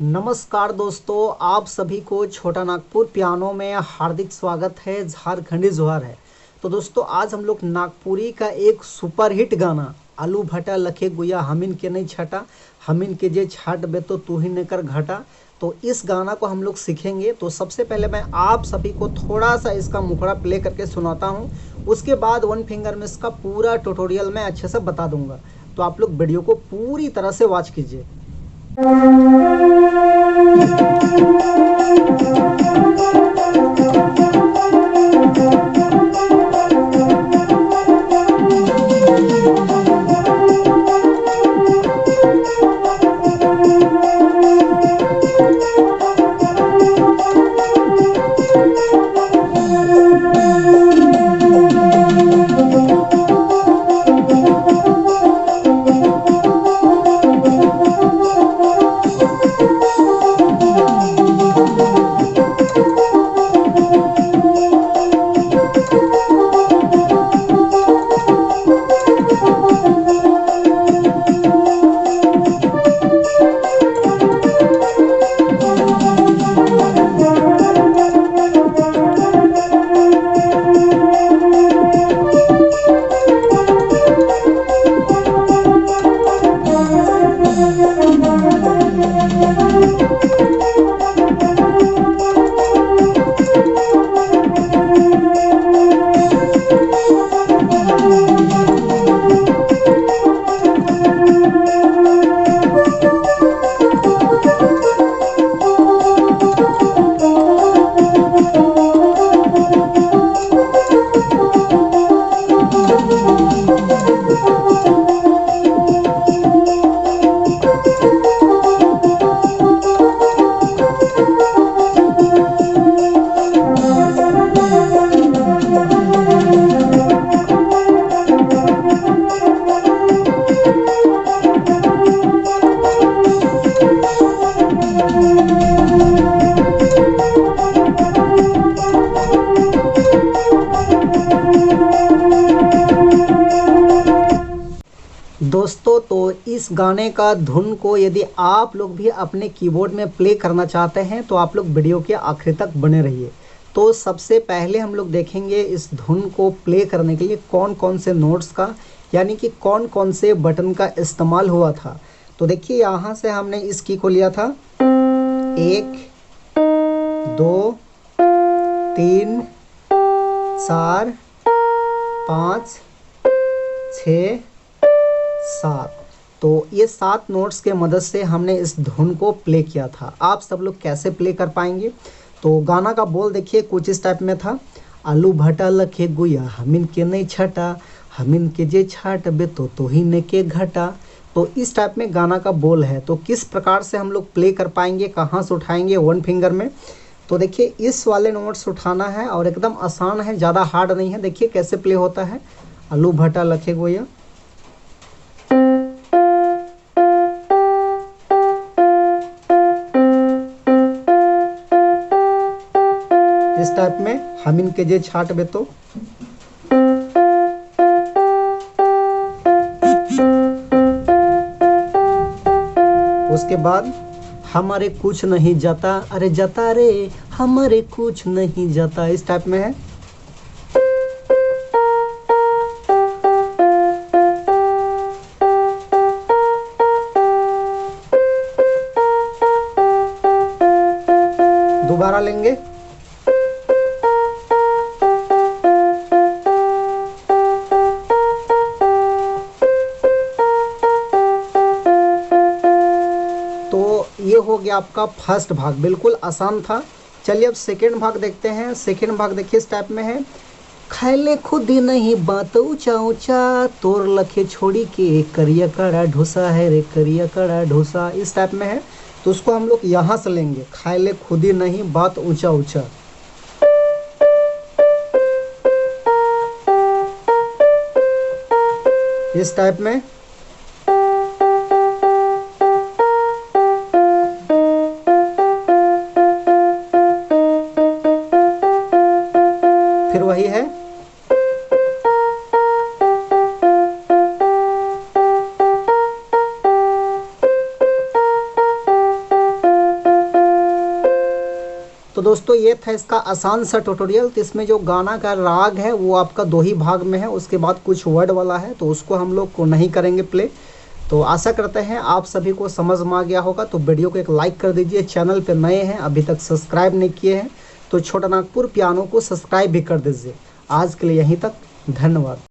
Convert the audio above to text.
नमस्कार दोस्तों, आप सभी को छोटा नागपुर पियानो में हार्दिक स्वागत है। झारखंडी जोहार है। तो दोस्तों, आज हम लोग नागपुरी का एक सुपर हिट गाना आलू भटा लखे गुया हमिन के नहीं छटा, हमिन के जे छाट बे तो तू ही ने कर घटा। तो इस गाना को हम लोग सीखेंगे। तो सबसे पहले मैं आप सभी को थोड़ा सा इसका मुखड़ा प्ले करके सुनाता हूँ। उसके बाद वन फिंगर में इसका पूरा ट्यूटोरियल मैं अच्छे से बता दूंगा। तो आप लोग वीडियो को पूरी तरह से वॉच कीजिए। दोस्तों, तो इस गाने का धुन को यदि आप लोग भी अपने कीबोर्ड में प्ले करना चाहते हैं तो आप लोग वीडियो के आखिर तक बने रहिए। तो सबसे पहले हम लोग देखेंगे इस धुन को प्ले करने के लिए कौन कौन से नोट्स का यानी कि कौन कौन से बटन का इस्तेमाल हुआ था। तो देखिए, यहाँ से हमने इस की को लिया था 1 2 3 4 5 6 7। तो ये 7 नोट्स के मदद से हमने इस धुन को प्ले किया था। आप सब लोग कैसे प्ले कर पाएंगे? तो गाना का बोल देखिए, कुछ इस टाइप में था। आलू भटा लखे गुया हमिन के नहीं छटा, हमिन के जे छाट बे तो ही ने के घटा। तो इस टाइप में गाना का बोल है। तो किस प्रकार से हम लोग प्ले कर पाएंगे, कहाँ से उठाएंगे वन फिंगर में? तो देखिए, इस वाले नोट्स उठाना है और एकदम आसान है, ज़्यादा हार्ड नहीं है। देखिए कैसे प्ले होता है। आलू भटा लखे गुया, इस टाइप में हमिन के जे छाट बे तो। उसके बाद हमारे कुछ नहीं जाता, अरे जाता रे हमारे कुछ नहीं जाता, इस टाइप में है। दोबारा लेंगे। ये हो गया आपका फर्स्ट भाग, बिल्कुल आसान था। चलिए अब सेकेंड भाग देखते हैं। सेकेंड भाग देखिए इस टाइप में है। खैले खुद ही नहीं बात ऊंचा ऊंचा, तोर लखे छोड़ी के करिया कड़ा ढोसा है रे करिया कड़ा ढोसा, इस टाइप में है। तो उसको हम लोग यहाँ से लेंगे। खैले खुद ही नहीं बात ऊंचा ऊंचा, इस टाइप में। फिर वही है। तो दोस्तों ये था इसका आसान सा ट्यूटोरियल। तो इसमें जो गाना का राग है वो आपका 2 ही भाग में है, उसके बाद कुछ वर्ड वाला है, तो उसको हम लोग को नहीं करेंगे प्ले। तो आशा करते हैं आप सभी को समझ में आ गया होगा। तो वीडियो को एक लाइक कर दीजिए, चैनल पे नए हैं अभी तक सब्सक्राइब नहीं किए हैं तो छोटा नागपुर पियानो को सब्सक्राइब भी कर दीजिए। आज के लिए यहीं तक, धन्यवाद।